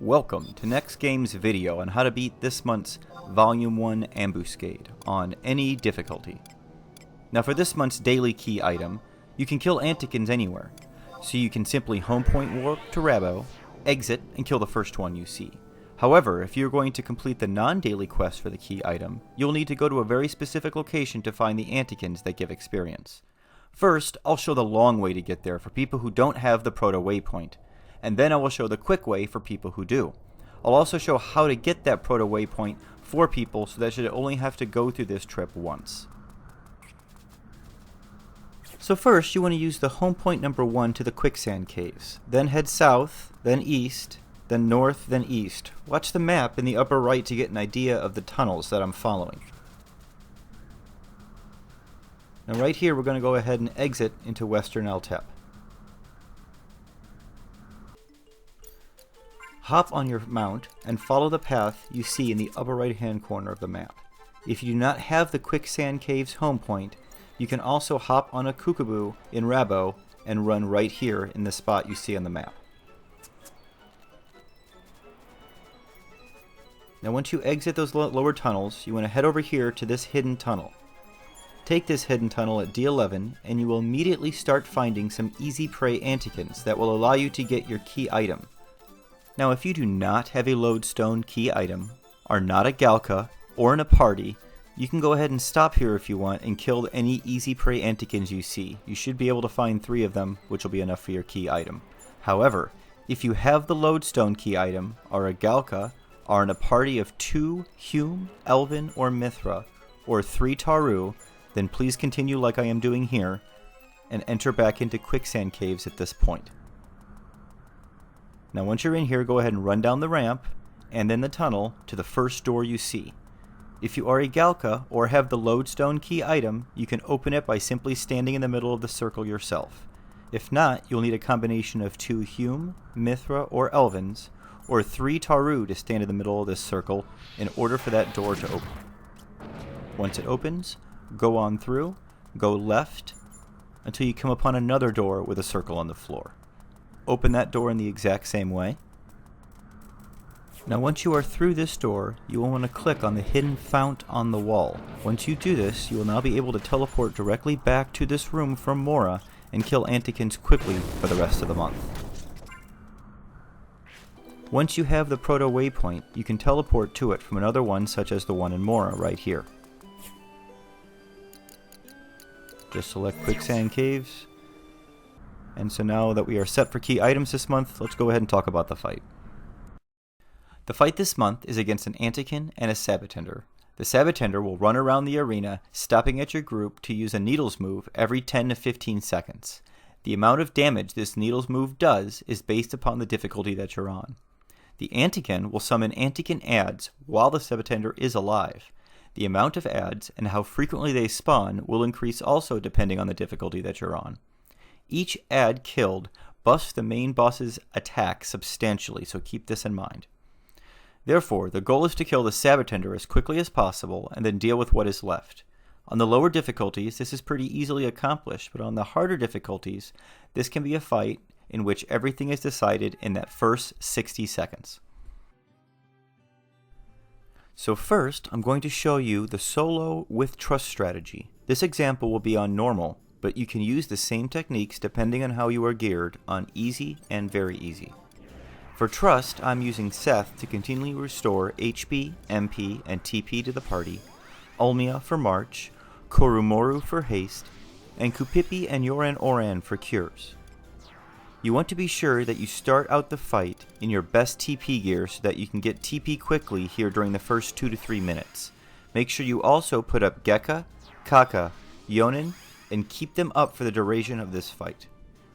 Welcome to NEXTGames video on how to beat this month's Volume 1 Ambuscade on any difficulty. Now for this month's daily key item, you can kill Antikins anywhere, so you can simply home point warp to Rabo, exit, and kill the first one you see. However, if you're going to complete the non-daily quest for the key item, you'll need to go to a very specific location to find the Antikins that give experience. First, I'll show the long way to get there for people who don't have the proto waypoint, and then I will show the quick way for people who do. I'll also show how to get that proto waypoint for people so that should only have to go through this trip once. So first, you want to use the home point number 1 to the quicksand caves, then head south, then east, then north, then east. Watch the map in the upper right to get an idea of the tunnels that I'm following. Now right here we're going to go ahead and exit into Western Altep. Hop on your mount and follow the path you see in the upper right hand corner of the map. If you do not have the quicksand caves home point, you can also hop on a Kookaboo in Rabo and run right here in the spot you see on the map. Now once you exit those lower tunnels, you want to head over here to this hidden tunnel. Take this hidden tunnel at D11 and you will immediately start finding some easy prey Antikins that will allow you to get your key item. Now if you do not have a lodestone key item, are not a Galka, or in a party, you can go ahead and stop here if you want and kill any easy prey Antikins you see. You should be able to find 3 of them, which will be enough for your key item. However, if you have the lodestone key item, are a Galka, are in a party of 2 Hume, Elven, or Mithra, or 3 Taru, then please continue like I am doing here, and enter back into quicksand caves at this point. Now once you're in here, go ahead and run down the ramp, and then the tunnel, to the first door you see. If you are a Galka, or have the lodestone key item, you can open it by simply standing in the middle of the circle yourself. If not, you'll need a combination of 2 Hume, Mithra, or Elvens, or 3 Taru to stand in the middle of this circle in order for that door to open. Once it opens, go on through, go left, until you come upon another door with a circle on the floor. Open that door in the exact same way. Now once you are through this door, you will want to click on the hidden fount on the wall. Once you do this, you will now be able to teleport directly back to this room from Mora and kill Antikins quickly for the rest of the month. Once you have the proto waypoint, you can teleport to it from another one such as the one in Mora right here. Just select quicksand caves. And so now that we are set for key items this month, let's go ahead and talk about the fight. The fight this month is against an Antikin and a Sabotender. The Sabotender will run around the arena, stopping at your group to use a Needles move every 10 to 15 seconds. The amount of damage this Needles move does is based upon the difficulty that you're on. The Antikin will summon Antikin adds while the Sabotender is alive. The amount of adds and how frequently they spawn will increase also depending on the difficulty that you're on. Each add killed buffs the main boss's attack substantially, so keep this in mind. Therefore, the goal is to kill the Sabotender as quickly as possible and then deal with what is left. On the lower difficulties, this is pretty easily accomplished, but on the harder difficulties, this can be a fight in which everything is decided in that first 60 seconds. So first, I'm going to show you the solo with trust strategy. This example will be on normal, but you can use the same techniques depending on how you are geared on easy and very easy. For trust, I'm using Seth to continually restore HP, MP, and TP to the party, Ulmia for March, Korumoru for haste, and Kupipi and Yoran Oran for cures. You want to be sure that you start out the fight in your best TP gear so that you can get TP quickly here during the first 2 to 3 minutes. Make sure you also put up Gekka, Kaka, Yonin, and keep them up for the duration of this fight.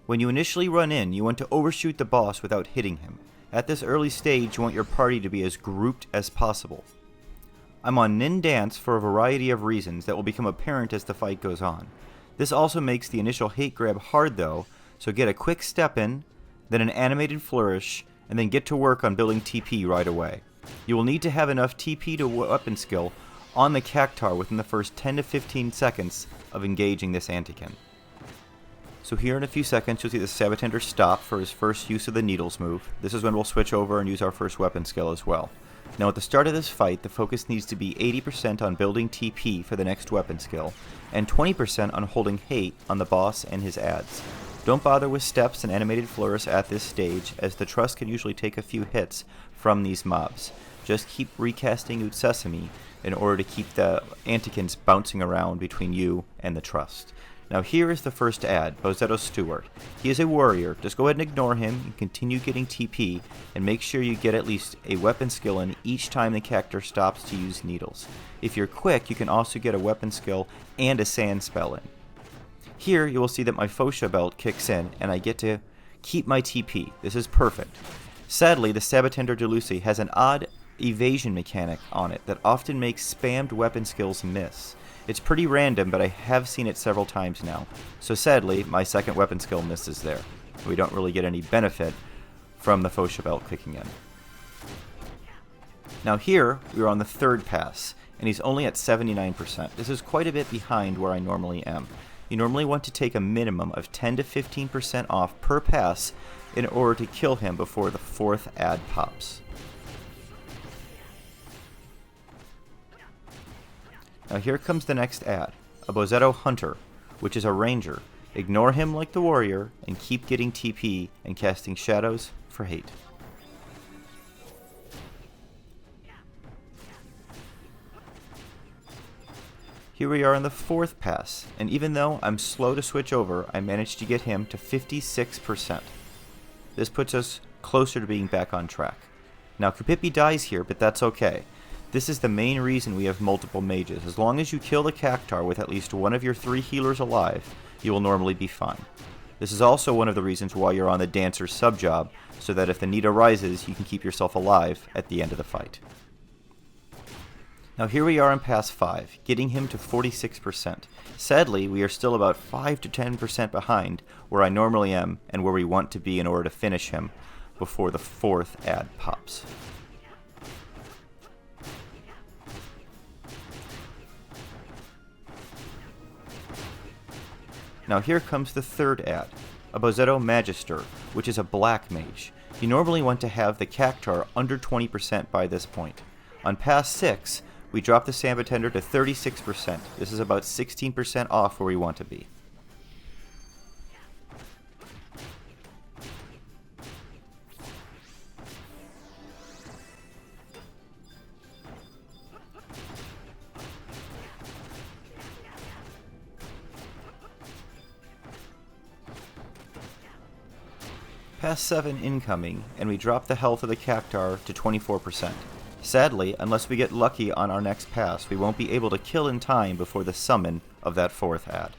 When you initially run in, you want to overshoot the boss without hitting him. At this early stage, you want your party to be as grouped as possible. I'm on Nin Dance for a variety of reasons that will become apparent as the fight goes on. This also makes the initial hate grab hard though, so get a quick step in, then an animated flourish, and then get to work on building TP right away. You will need to have enough TP to weapon skill on the Cactar within the first 10 to 15 seconds of engaging this Antikin. So here in a few seconds you'll see the Sabatender stop for his first use of the Needles move. This is when we'll switch over and use our first weapon skill as well. Now at the start of this fight, the focus needs to be 80% on building TP for the next weapon skill, and 20% on holding Hate on the boss and his adds. Don't bother with steps and animated flourish at this stage, as the Trust can usually take a few hits from these mobs. Just keep recasting Ut Sesame in order to keep the Antikins bouncing around between you and the Trust. Now here is the first ad, Bozetto Steward. He is a warrior. Just go ahead and ignore him and continue getting TP, and make sure you get at least a weapon skill in each time the character stops to use needles. If you're quick, you can also get a weapon skill and a sand spell in. Here you will see that my Fosha belt kicks in and I get to keep my TP. This is perfect. Sadly, the Sabatender de Lucy has an odd evasion mechanic on it that often makes spammed weapon skills miss. It's pretty random, but I have seen it several times now. So sadly, my second weapon skill misses there. We don't really get any benefit from the Fosha belt kicking in. Now here, we're on the third pass, and he's only at 79%. This is quite a bit behind where I normally am. You normally want to take a minimum of 10 to 15% off per pass in order to kill him before the fourth ad pops. Now here comes the next ad, a Bozetto Hunter, which is a ranger. Ignore him like the warrior, and keep getting TP and casting shadows for Hate. Here we are in the fourth pass, and even though I'm slow to switch over, I managed to get him to 56%. This puts us closer to being back on track. Now Kupipi dies here, but that's okay. This is the main reason we have multiple mages. As long as you kill the Cactar with at least one of your 3 healers alive, you will normally be fine. This is also one of the reasons why you're on the Dancer sub-job, so that if the need arises, you can keep yourself alive at the end of the fight. Now here we are in Pass 5, getting him to 46%. Sadly, we are still about 5 to 10% behind where I normally am and where we want to be in order to finish him before the fourth ad pops. Now here comes the third ad, a Bozetto Magister, which is a black mage. You normally want to have the Cactar under 20% by this point. On Pass 6, we drop the Sabatender to 36%. This is about 16% off where we want to be. Pass 7 incoming, and we drop the health of the Cactar to 24%. Sadly, unless we get lucky on our next pass, we won't be able to kill in time before the summon of that fourth ad.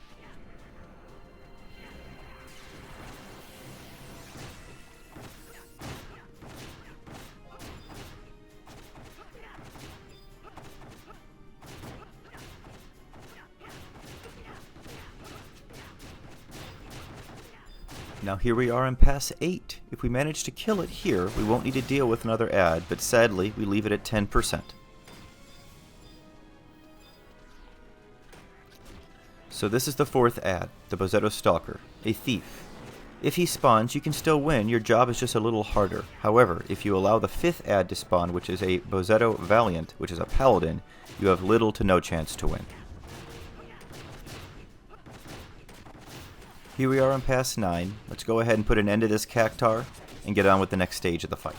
Now here we are in Pass 8. If we manage to kill it here, we won't need to deal with another ad, but sadly, we leave it at 10%. So this is the fourth ad, the Bozetto Stalker, a thief. If he spawns, you can still win, your job is just a little harder. However, if you allow the fifth ad to spawn, which is a Bozetto Valiant, which is a paladin, you have little to no chance to win. Here we are on Pass 9. Let's go ahead and put an end to this Cactar and get on with the next stage of the fight.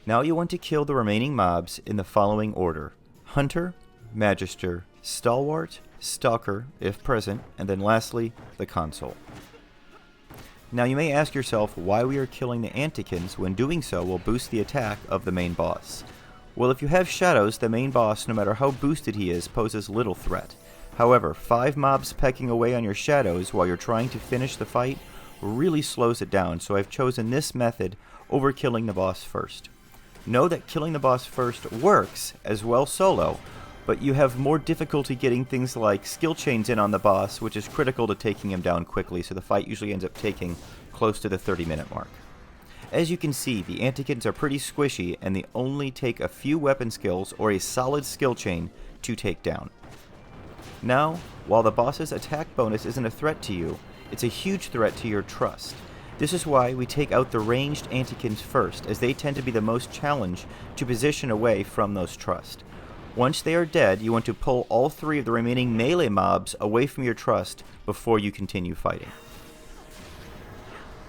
Now you want to kill the remaining mobs in the following order: Hunter, Magister, Stalwart, Stalker, if present, and then lastly, the Consul. Now you may ask yourself why we are killing the Antikins when doing so will boost the attack of the main boss. Well, if you have shadows, the main boss, no matter how boosted he is, poses little threat. However, 5 mobs pecking away on your shadows while you're trying to finish the fight really slows it down, so I've chosen this method over killing the boss first. Know that killing the boss first works as well solo, but you have more difficulty getting things like skill chains in on the boss, which is critical to taking him down quickly, so the fight usually ends up taking close to the 30-minute mark. As you can see, the Antikins are pretty squishy, and they only take a few weapon skills or a solid skill chain to take down. Now, while the boss's attack bonus isn't a threat to you, it's a huge threat to your trust. This is why we take out the ranged antikins first, as they tend to be the most challenged to position away from those trust. Once they are dead, you want to pull all 3 of the remaining melee mobs away from your trust before you continue fighting.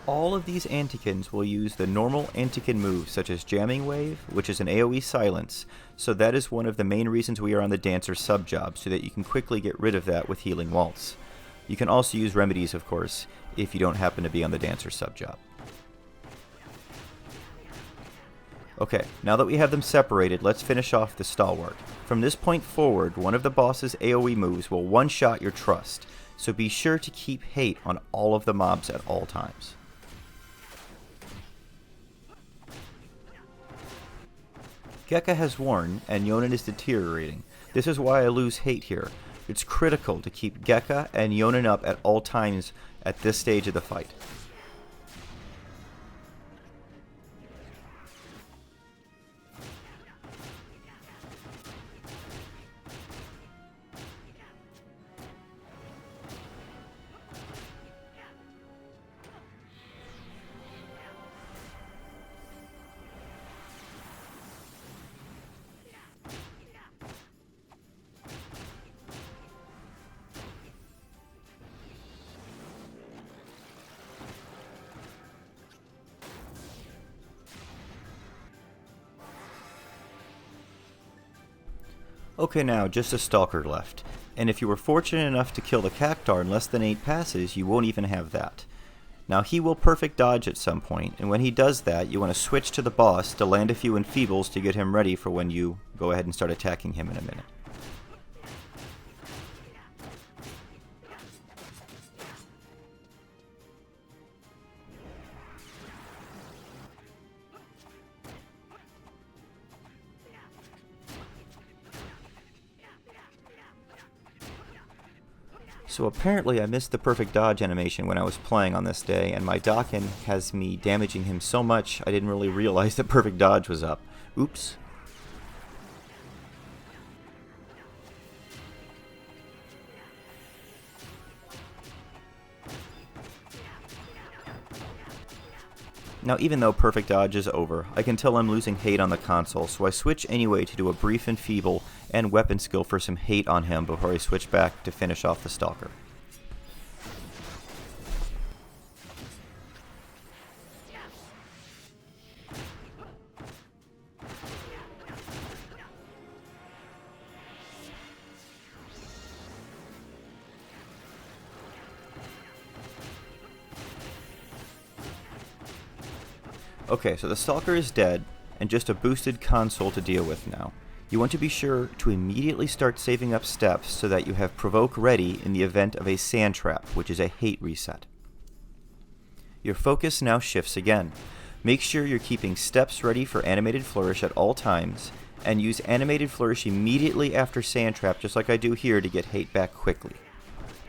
All of these antikins will use the normal antikin moves, such as Jamming Wave, which is an AoE silence, so that is one of the main reasons we are on the Dancer sub-job, so that you can quickly get rid of that with Healing Waltz. You can also use remedies, of course, if you don't happen to be on the Dancer sub-job. Okay, now that we have them separated, let's finish off the Stalwart. From this point forward, one of the boss's AoE moves will one-shot your trust, so be sure to keep hate on all of the mobs at all times. Gekka has worn, and Yonin is deteriorating. This is why I lose hate here. It's critical to keep Gekka and Yonin up at all times at this stage of the fight. Okay, now just a Stalker left, and if you were fortunate enough to kill the Cactuar in less than 8 passes, you won't even have that. Now he will perfect dodge at some point, and when he does that, you want to switch to the boss to land a few enfeebles to get him ready for when you go ahead and start attacking him in a minute. So apparently I missed the perfect dodge animation when I was playing on this day, and my Dakin has me damaging him so much I didn't really realize that perfect dodge was up. Oops. Now even though perfect dodge is over, I can tell I'm losing hate on the console, so I switch anyway to do a brief enfeeble and weapon skill for some hate on him before I switch back to finish off the Stalker. Okay, so the Stalker is dead, and just a boosted console to deal with now. You want to be sure to immediately start saving up steps so that you have Provoke ready in the event of a Sand Trap, which is a hate reset. Your focus now shifts again. Make sure you're keeping steps ready for Animated Flourish at all times, and use Animated Flourish immediately after Sand Trap, just like I do here, to get hate back quickly.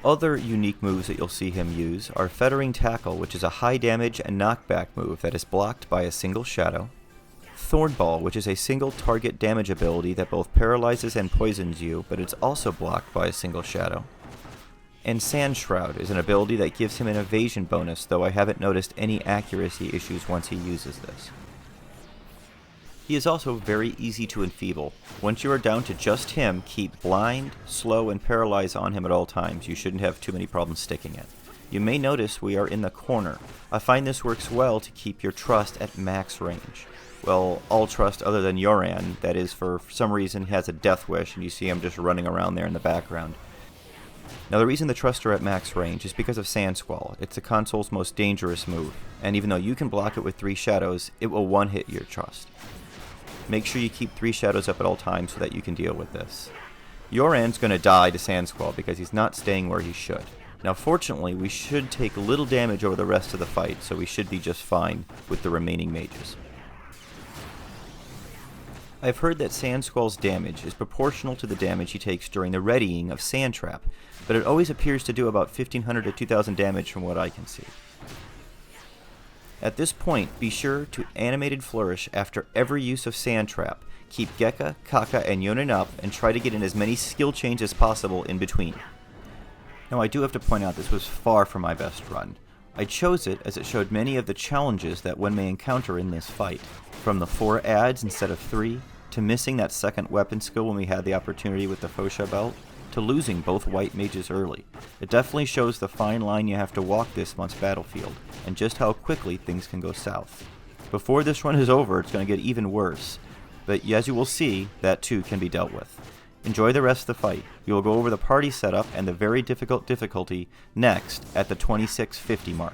Other unique moves that you'll see him use are Fettering Tackle, which is a high damage and knockback move that is blocked by a single shadow. Thornball, which is a single target damage ability that both paralyzes and poisons you, but it's also blocked by a single shadow. And Sand Shroud is an ability that gives him an evasion bonus, though I haven't noticed any accuracy issues once he uses this. He is also very easy to enfeeble. Once you are down to just him, keep Blind, Slow, and Paralyze on him at all times. You shouldn't have too many problems sticking it. You may notice we are in the corner. I find this works well to keep your trust at max range. Well, all trust other than Yoran, that is, for some reason he has a death wish and you see him just running around there in the background. Now the reason the trusts are at max range is because of Sand Squall. It's the console's most dangerous move, and even though you can block it with 3 shadows, it will one-hit your trust. Make sure you keep 3 shadows up at all times so that you can deal with this. Yoran's going to die to Sand Squall because he's not staying where he should. Now fortunately, we should take little damage over the rest of the fight, so we should be just fine with the remaining mages. I've heard that Sand Squall's damage is proportional to the damage he takes during the readying of Sand Trap, but it always appears to do about 1500 to 2000 damage from what I can see. At this point, be sure to Animated Flourish after every use of Sand Trap. Keep Gekka, Kaka, and Yonin up, and try to get in as many skill chains as possible in between. Now I do have to point out this was far from my best run. I chose it as it showed many of the challenges that one may encounter in this fight, from the 4 adds instead of 3, to missing that second weapon skill when we had the opportunity with the Fosha belt, to losing both white mages early. It definitely shows the fine line you have to walk this month's battlefield, and just how quickly things can go south. Before this run is over, it's going to get even worse, but as you will see, that too can be dealt with. Enjoy the rest of the fight. We will go over the party setup and the very difficult difficulty next at the 2650 mark.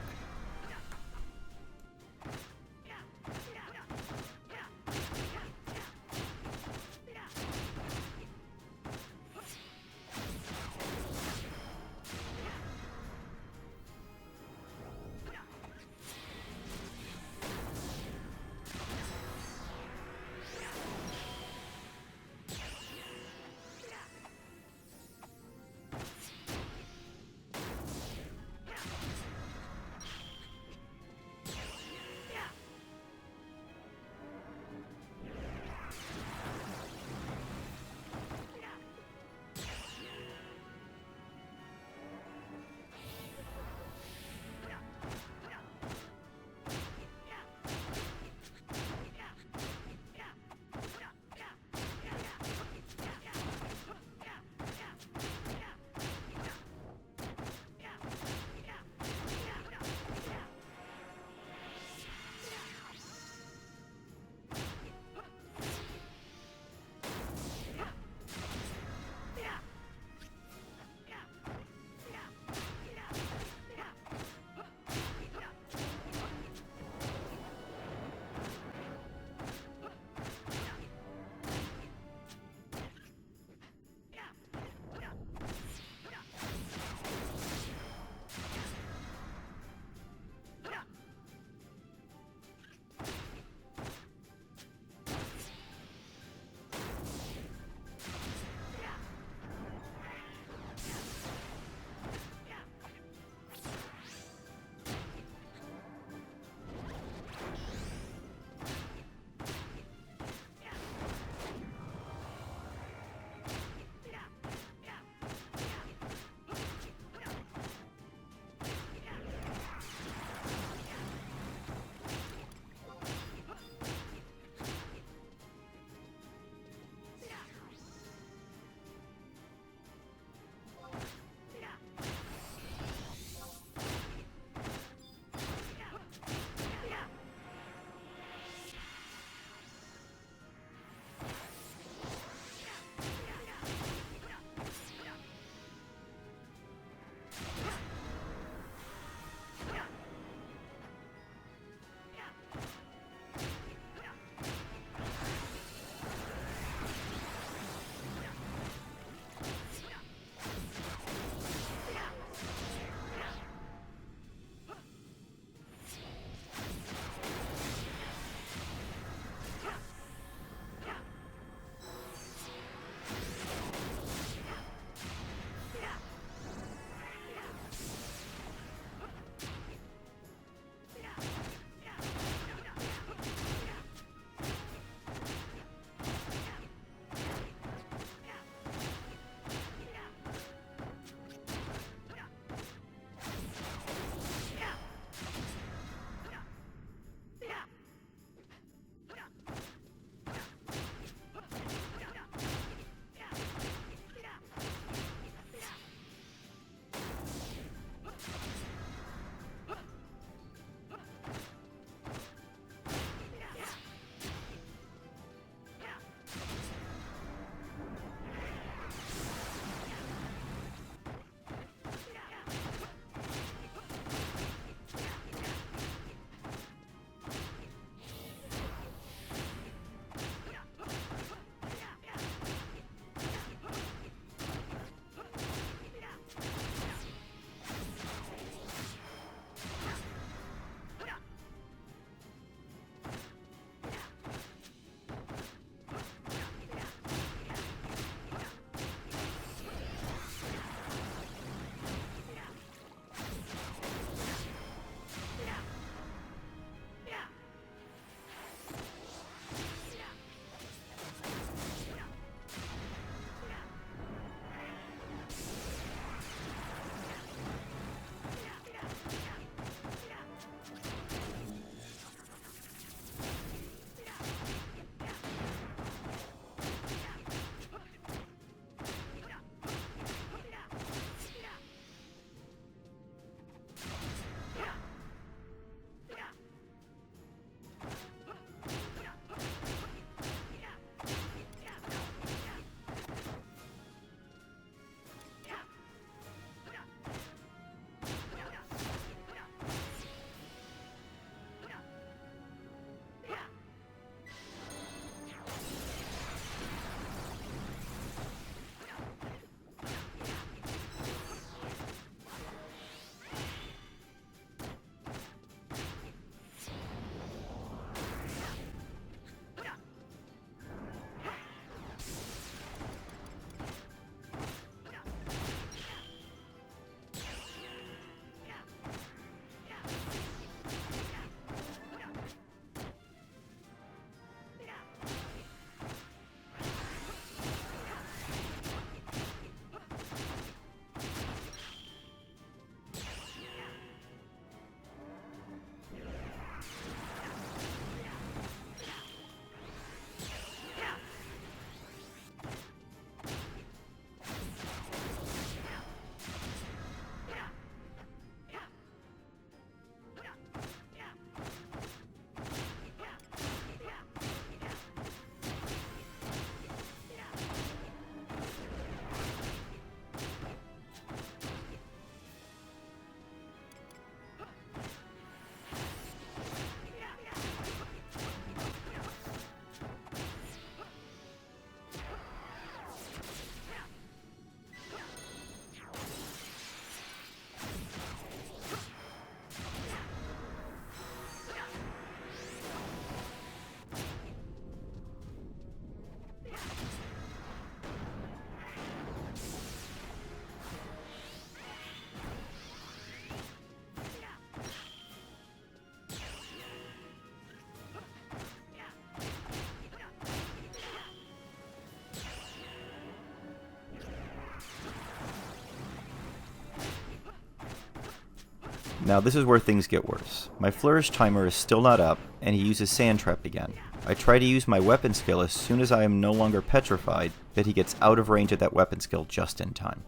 Now this is where things get worse. My flourish timer is still not up, and he uses Sand Trap again. I try to use my weapon skill as soon as I am no longer petrified, but he gets out of range of that weapon skill just in time.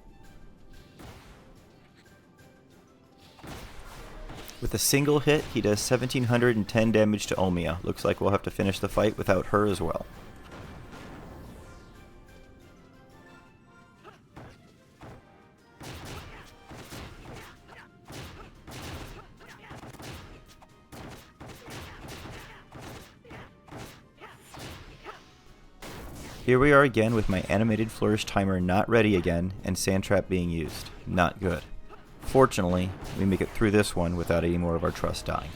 With a single hit, he does 1710 damage to Omia. Looks like we'll have to finish the fight without her as well. Here we are again with my animated flourish timer not ready again and Sand Trap being used. Not good. Fortunately, we make it through this one without any more of our trust dying.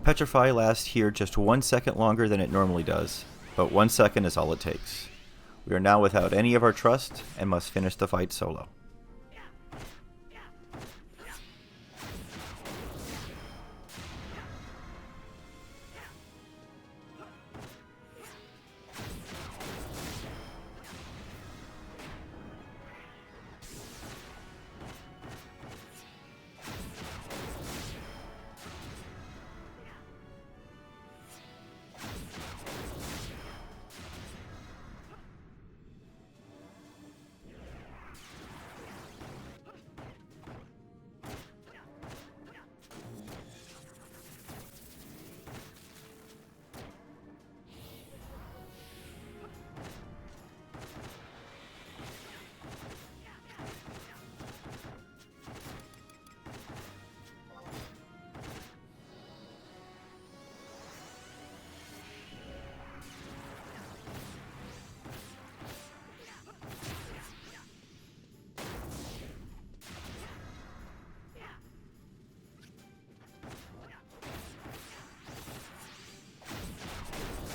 Petrify lasts here just 1 second longer than it normally does, but 1 second is all it takes. We are now without any of our trust and must finish the fight solo.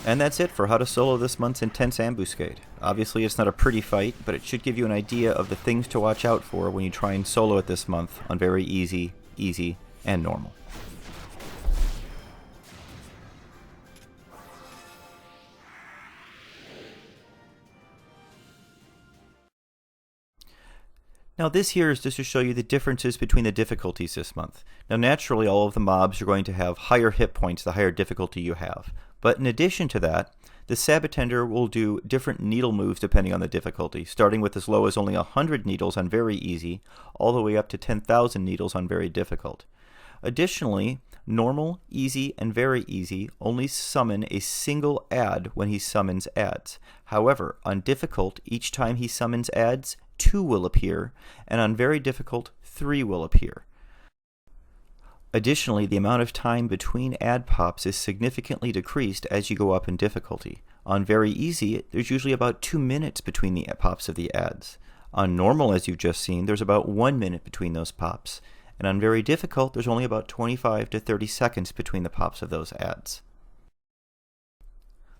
And that's it for how to solo this month's Intense Ambuscade. Obviously it's not a pretty fight, but it should give you an idea of the things to watch out for when you try and solo it this month on very easy, and normal. Now this here is just to show you the differences between the difficulties this month. Now naturally all of the mobs are going to have higher hit points the higher difficulty you have. But in addition to that, the Sabotender will do different needle moves depending on the difficulty, starting with as low as only 100 needles on very easy, all the way up to 10,000 needles on very difficult. Additionally, normal, easy, and very easy only summon a single add when he summons adds. However, on difficult, each time he summons adds, 2 will appear, and on very difficult, 3 will appear. Additionally, the amount of time between ad pops is significantly decreased as you go up in difficulty. On very easy, there's usually about 2 minutes between the pops of the ads. On normal, as you've just seen, there's about 1 minute between those pops, and on very difficult, there's only about 25 to 30 seconds between the pops of those adds.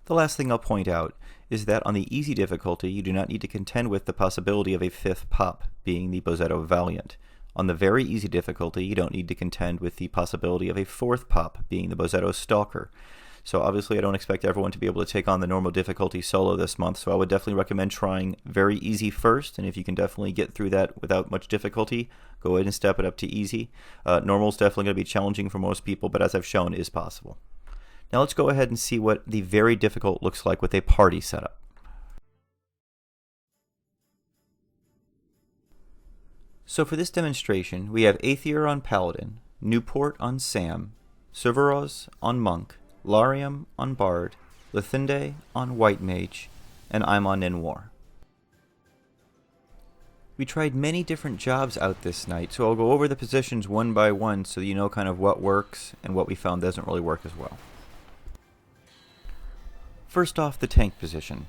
The last thing I'll point out is that on the easy difficulty, you do not need to contend with the possibility of a 5th pop, being the Bozzetto Valiant. On the very easy difficulty, you don't need to contend with the possibility of a 4th pop, being the Bozzetto Stalker. So obviously I don't expect everyone to be able to take on the normal difficulty solo this month, so I would definitely recommend trying very easy first, and if you can definitely get through that without much difficulty, go ahead and step it up to easy. Normal is definitely going to be challenging for most people, but as I've shown, is possible. Now let's go ahead and see what the very difficult looks like with a party setup. So for this demonstration, we have Aether on Paladin, Newport on Sam, Severos on Monk, Larium on Bard, Lithinde on White Mage, and I'm on Ninwar. We tried many different jobs out this night, so I'll go over the positions one by one so you know kind of what works and what we found doesn't really work as well. First off, the tank position.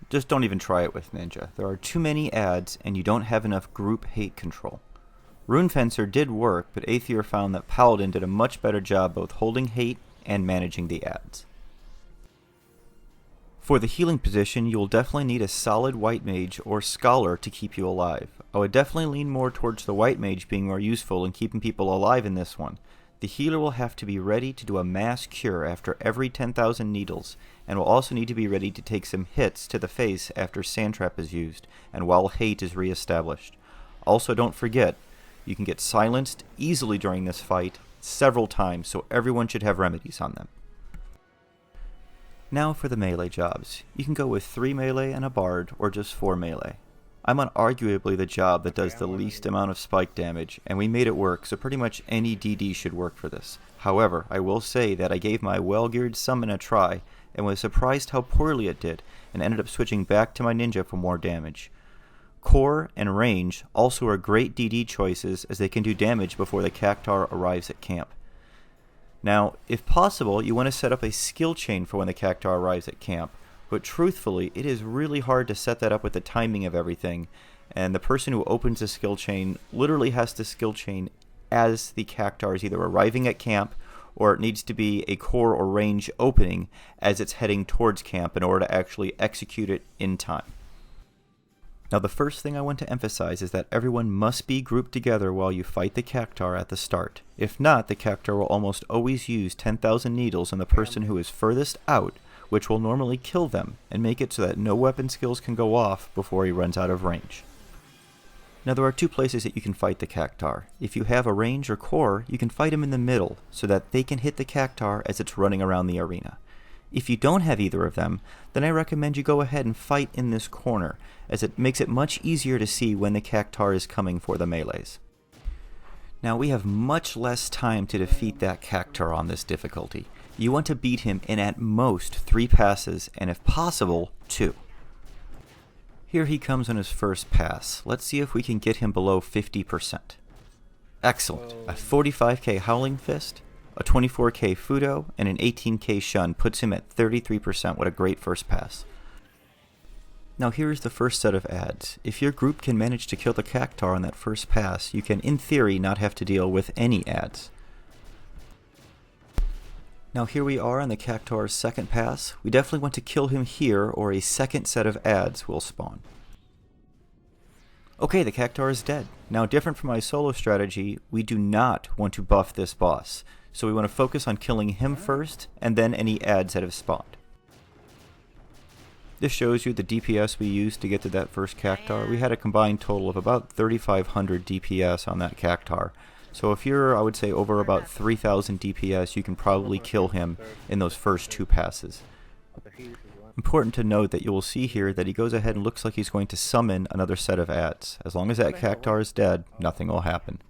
Just don't even try it with Ninja. There are too many adds and you don't have enough group hate control. Rune Fencer did work, but Aether found that Paladin did a much better job both holding hate and managing the adds. For the healing position, you'll definitely need a solid White Mage or Scholar to keep you alive. I would definitely lean more towards the White Mage being more useful in keeping people alive in this one. The healer will have to be ready to do a mass cure after every 10,000 needles, and will also need to be ready to take some hits to the face after Sandtrap is used, and while hate is re-established. Also, don't forget, you can get silenced easily during this fight several times, so everyone should have remedies on them. Now for the melee jobs. You can go with 3 melee and a bard, or just 4 melee. I'm on arguably the job that does the least amount of spike damage, and we made it work, so pretty much any DD should work for this. However, I will say that I gave my well-geared summon a try, and was surprised how poorly it did, and ended up switching back to my ninja for more damage. Core and range also are great DD choices, as they can do damage before the Cactuar arrives at camp. Now, if possible, you want to set up a skill chain for when the Cactuar arrives at camp, but truthfully, it is really hard to set that up with the timing of everything, and the person who opens the skill chain literally has to skill chain as the Cactuar is either arriving at camp, or it needs to be a core or range opening as it's heading towards camp in order to actually execute it in time. Now the first thing I want to emphasize is that everyone must be grouped together while you fight the Cactuar at the start. If not, the Cactuar will almost always use 10,000 needles on the person who is furthest out, which will normally kill them, and make it so that no weapon skills can go off before he runs out of range. Now there are 2 places that you can fight the Cactuar. If you have a range or core, you can fight him in the middle, so that they can hit the Cactuar as it's running around the arena. If you don't have either of them, then I recommend you go ahead and fight in this corner, as it makes it much easier to see when the Cactuar is coming for the melees. Now we have much less time to defeat that Cactuar on this difficulty. You want to beat him in at most 3 passes, and if possible, 2. Here he comes on his first pass. Let's see if we can get him below 50%. Excellent. A 45k Howling Fist, a 24k Fudo, and an 18k Shun puts him at 33%. What a great first pass. Now here's the first set of adds. If your group can manage to kill the Cactuar on that first pass, you can in theory not have to deal with any adds. Now here we are on the Cactuar's second pass. We definitely want to kill him here, or a second set of adds will spawn. Okay, the Cactuar is dead. Now different from my solo strategy, we do not want to buff this boss. So we want to focus on killing him first, and then any adds that have spawned. This shows you the DPS we used to get to that first Cactuar. We had a combined total of about 3,500 DPS on that Cactuar. So if you're, I would say, over about 3,000 DPS, you can probably kill him in those first 2 passes. Important to note that you will see here that he goes ahead and looks like he's going to summon another set of adds. As long as that Cactuar is dead, nothing will happen.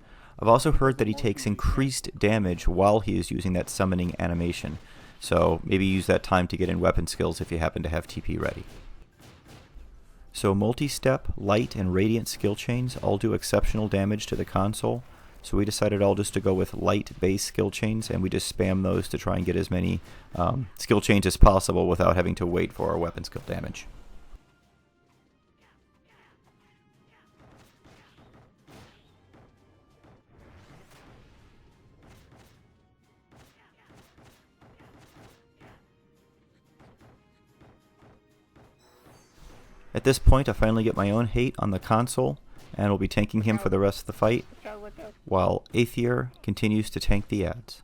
I've also heard that he takes increased damage while he is using that summoning animation. So maybe use that time to get in weapon skills if you happen to have TP ready. So multi-step, light, and radiant skill chains all do exceptional damage to the console. So we decided all just to go with light base skill chains, and we just spam those to try and get as many skill chains as possible without having to wait for our weapon skill damage. At this point, I finally get my own hate on the console, and will be tanking him for the rest of the fight, while Aether continues to tank the ads.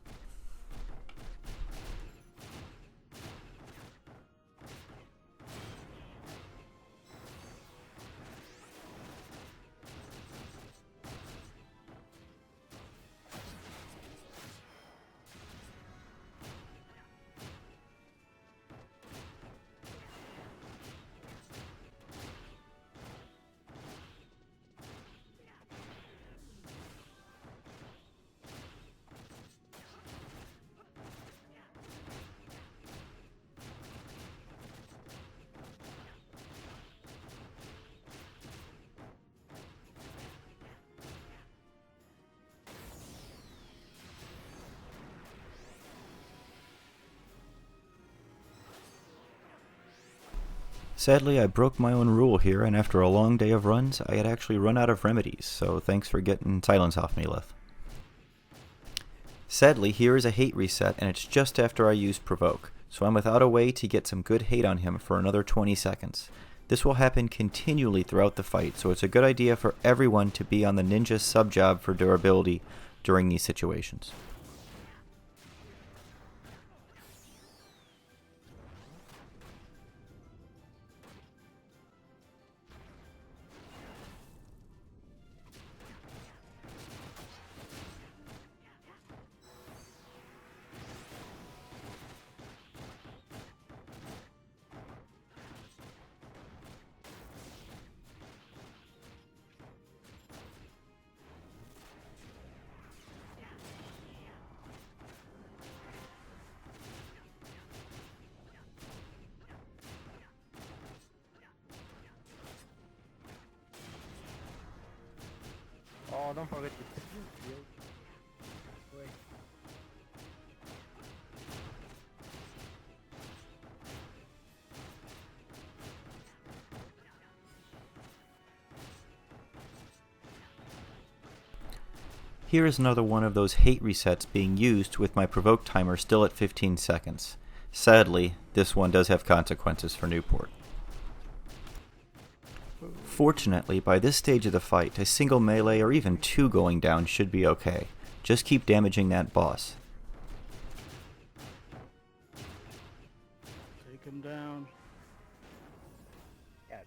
Sadly, I broke my own rule here, and after a long day of runs, I had actually run out of remedies, so thanks for getting silence off me, Lith. Sadly, here is a hate reset, and it's just after I use Provoke, so I'm without a way to get some good hate on him for another 20 seconds. This will happen continually throughout the fight, so it's a good idea for everyone to be on the ninja sub-job for durability during these situations. Oh, don't forget to shield. Wait. Here is another one of those hate resets being used with my Provoke timer still at 15 seconds. Sadly, this one does have consequences for Newport. Fortunately, by this stage of the fight, a single melee or even two going down should be okay. Just keep damaging that boss. Take him down. Yeah.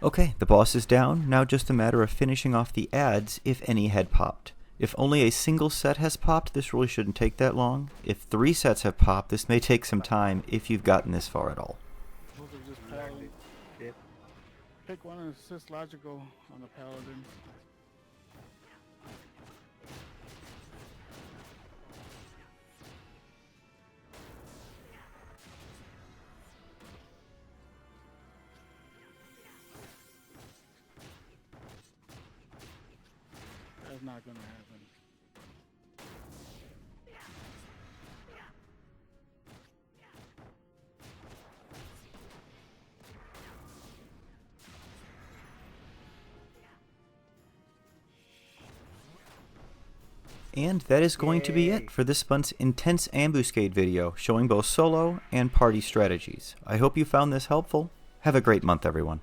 Okay, the boss is down, now just a matter of finishing off the ads if any had popped. If only a single set has popped, this really shouldn't take that long. If 3 sets have popped, this may take some time if you've gotten this far at all. Pick one and assist logical on the paladin. That's not gonna happen. And that is going to be it for this month's Intense Ambuscade video, showing both solo and party strategies. I hope you found this helpful. Have a great month, everyone.